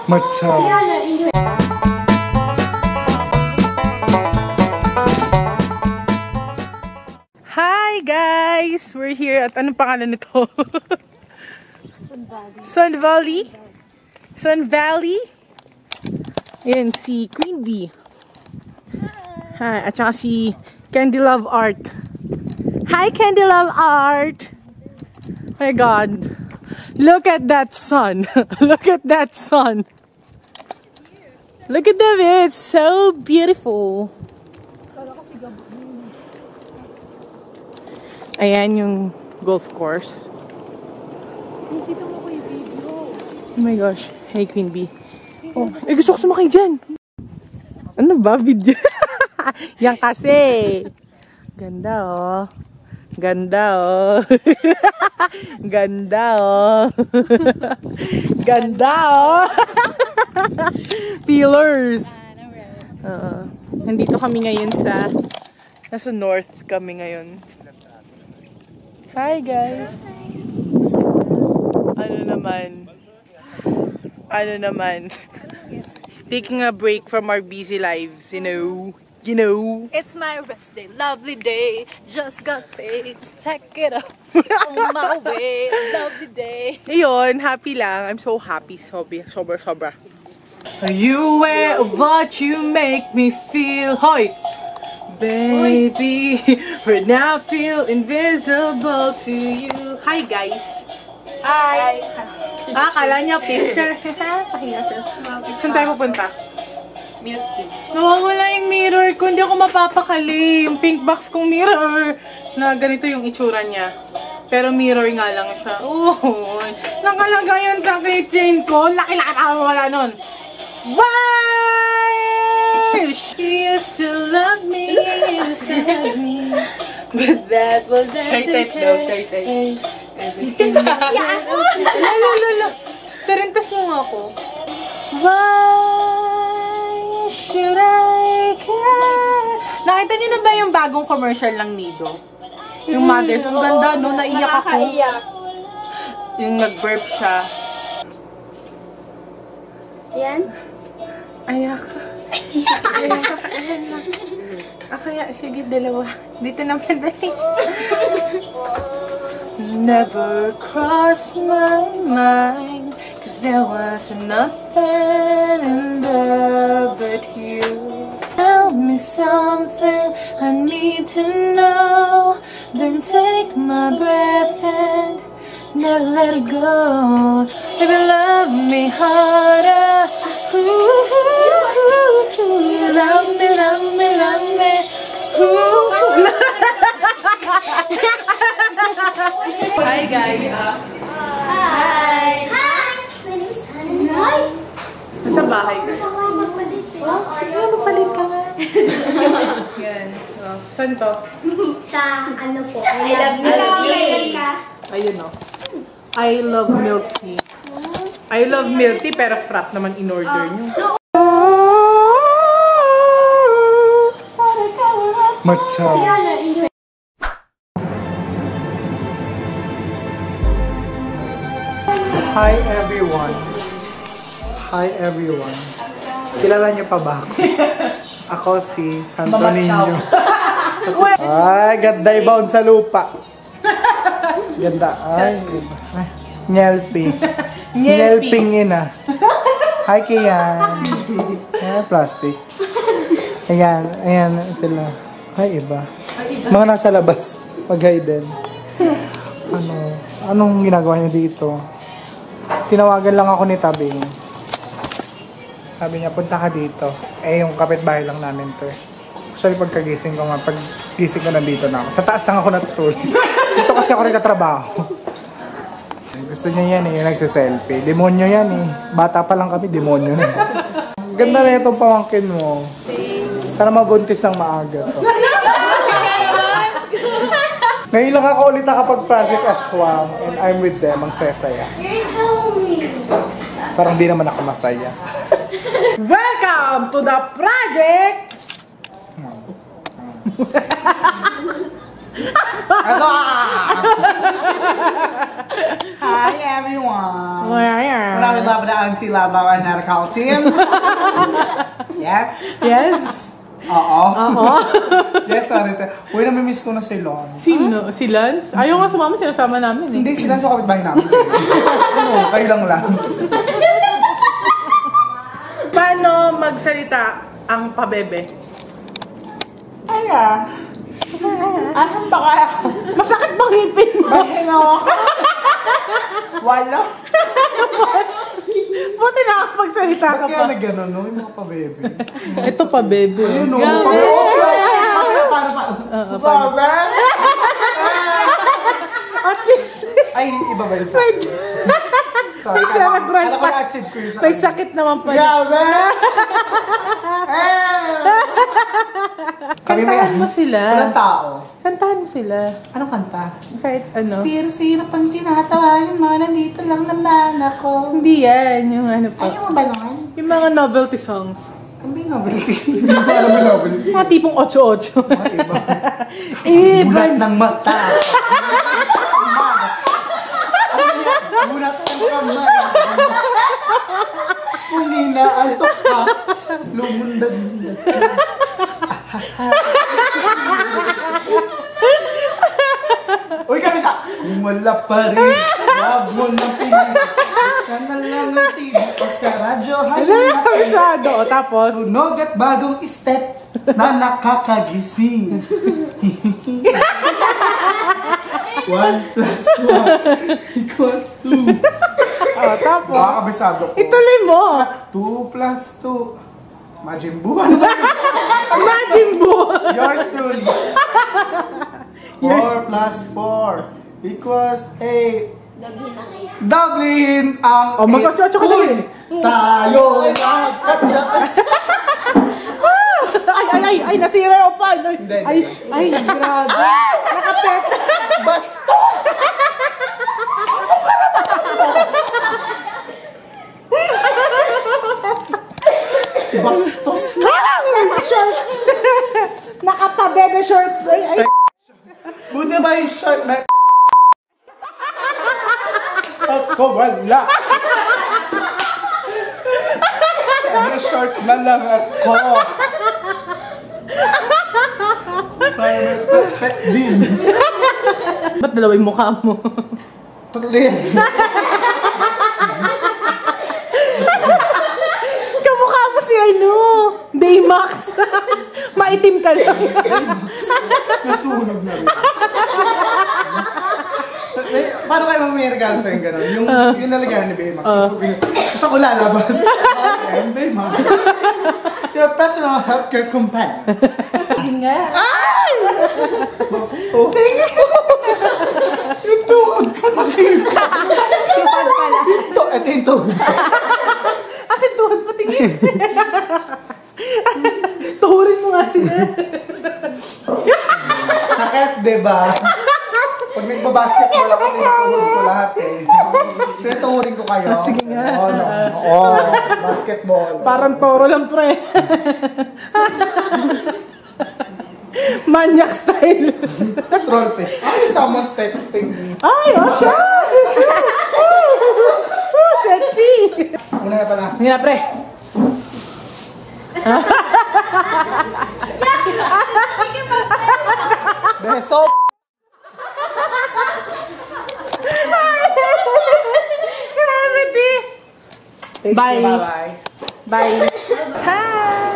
Matcha. Hi guys! We're here at anong pangalan nito? Sun Valley. Sun Valley. Ayan si Queen Bee. Hi, at saka si Candy Love Art. Hi Candy Love Art! My God. Look at that sun. Look at that sun. Look at the view. It's so beautiful. Ayan yung golf course. Oh my gosh. Hey Queen Bee. Oh, gusto ko sumakay dyan. Ano ba video? Yan kasi. Ganda oh. Ganda oh. Ganda oh. Ganda oh. Pillars. Nandito kami ngayon nasa north kami ngayon. Hi guys. Ano naman. Taking a break from our busy lives, you know. It's my rest day, lovely day. Just got paid, just check it up. On my way, lovely day. Ayun, happy lang. I'm so happy. Sobra. You aware of what you make me feel? Hoy! Baby, right now I feel invisible to you. Hi guys! Hi! Kala niya picture. Pahinga siya. Saan tayo pupunta? Milk tea. Nawawala yung mirror ko. Hindi ako mapapakali. Yung pink box kong mirror. Na ganito yung itsura niya. Pero mirror nga lang siya. Oh, nakalagay yun sa keychain ko. Laki-laki pa wala nun. Why? She used to love me. But that was at the case. Everything Lalo. Tarintas mo nga ako. Why should I care? Nakita niyo na ba yung bagong commercial ng Nido? Yung Mothers. Ang ganda, no? Naiyak ako. Yung nag-burp siya. Yan? Ayak ka. Ayan lang. Kaya, sige, dalawa. Dito naman dali. Never crossed my mind, 'cause there was nothing in there but you. Tell me something I need to know, then take my breath and never let it go. Baby, love me harder. Ooh, love me. Ooh. Hi guys. Hi! Nasa bahay ka? Gusto ko rin magpalit eh. Sige, magpalit ka nga. Yan. Oh, saan to? Sa ano po? I love milk tea. Ayun o. I love milk tea. I love milk tea pero frap naman in-order nyo. Matcha. Hi everyone. Kilala niyo pa ba ako? Ako si Santo Niño. Ay, ganda ibaon sa lupa. Ganda. Ay, Nyelping. Nyelping ina. Hi Kian. Ayan, plastic. Ayan sila. Ay, iba. Mga nasa labas. Pag-hiden. Anong ginagawa niyo dito? Tinawagan lang ako ni Tabing. Sabi niya, punta ka dito. Yung kapitbahay lang namin to. Actually, pagkagising ko nga, paggising ko nandito na ako. Sa taas lang ako natutulog. Dito kasi ako nagtatrabaho. Gusto niya yan nagsiselfie. Demonyo yan Bata pa lang kami, demonyo na Ganda na itong pamangkin mo. Sana mabuntis ng maaga to. Nailang ako ulit nakapag-project aswang and I'm with them, ang sesaya. Parang di naman ako masaya. Welcome to the project! Hi everyone! namin labadaan si Labaw and Narcalcium. Yes? Yes? Oo. Oo. Yes, sorry. Uy, namimiss ko na si Lon. Sino? Si Lance? Ayaw nga sumama, sinasama namin eh. Hindi, sila sa kapitbahay namin. Ano, kayo lang lang. Paano magsalita ang pabebe? Aya. Asan ba kaya? Masakit bang ngipin mo? Mahingaw ako. Wala. Buti nakapagsalita Ba't ka kaya pa. may ganun, no? Yung mga pa-baby. Ito pabebe. Ayun, no? Grabe. Paano? Baba? At least, Ay, iba ba yun sa may, Sorry, may cerebral alam ko pa. na-achieve ko yun sa May sakit naman pa. Grabe! Kami may Kantahan mo sila. Walang tao. Kantahan mo sila. Anong kanta? Kahit ano. Sino pang tinatawagan mo, nandito lang naman ako. Hindi yan. Yung ano pa. Ayaw mo ba naman? Yung mga novelty songs. Ang may novelty. Ano may novelty? Mga tipong 8-8. Mga iba. Iban. Bulat ng mata. Bulat ng kamay. Kung inaantok ka, lumundag-mundag ka. Uy, kami sa... Kung wala pa rin, wag mo nang piliin. Sana lang ang TV o sa radyo. Kabisado. Tapos, Tunog at bagong step na nakakagising. 1 plus 1 equals 2. tapos, Nakakabisado ko. ituloy mo. 2 plus 2. Majin buwan. Imagine mo. Yours truly. 4 plus 4 equals 8. Doublehin ang Oh, mag-8 ka Uy! din. Tayo Ay, nasira yung pan. Hindi, Ay, grabe. Nakapet. Bastos! Bastos ka! Shorts. Nakapabebe shorts. Ay. Buti ba yung shirt na... Ako wala! May short na lang ako! Perfect din! Ba't dalawa yung mukha mo? Totally yan. Kamukha mo si ano? Baymax. Maitim ka lang. Nasunog na rin. Paano kayo may regalo sa'yo gano'n? Yung nalagyan ni Baymax. Gusto ko lalabas. Okay, Baymax. Your personal healthcare companion. Nga. Oh. Yung tuhod ko nakita. Sipag pala. Ito yung tuhod. Asin tuhod patingin. Tuhurin mo nga sila. Sakit, diba? Pag nagbabasketball ako, tinutuhod ko lahat eh. Tinutuhurin ko kayo. Sige nga. Oo, basketball. Parang toro lang, pre. Manyak style. Trollfish. Ay, someone's texting me. Ay, oh, siya! Sexy! Una na pala. Nga, pre. Beso! Grabe, di. Bye. Bye-bye. Bye. Hi!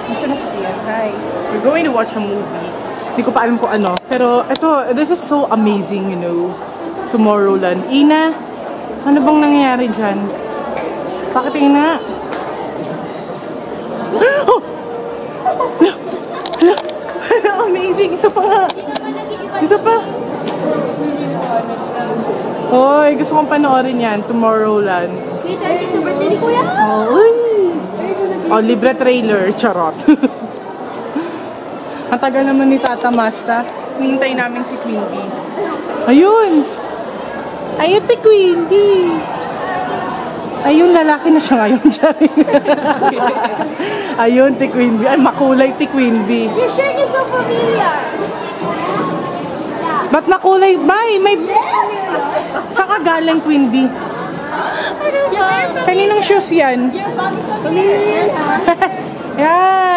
Gusto na si Tia. Hi. We're going to watch a movie. Hindi ko pa alam kung ano. Pero ito, this is so amazing, you know. Tomorrowland. Ina, ano bang nangyayari dyan? Bakit Ina? Oh! Amazing! Isa pa nga! Isa pa! Hoy, gusto kong panoorin yan. Tomorrowland. birthday ni Kuya. Uy! Oh, libre trailer. Charot. Ang tagal naman ni Tata Masta. Hinihintay namin si Queen Bee. Ayun! Ayun si Queen Bee! Ayun, lalaki na siya ngayon. Ayun, ti Queen Bee. Ay, makulay ti Queen Bee. Your shirt is so familiar. Ba't makulay? May... Saan ka pangalan, Queen Bee? Kaninang shoes yan? Yan.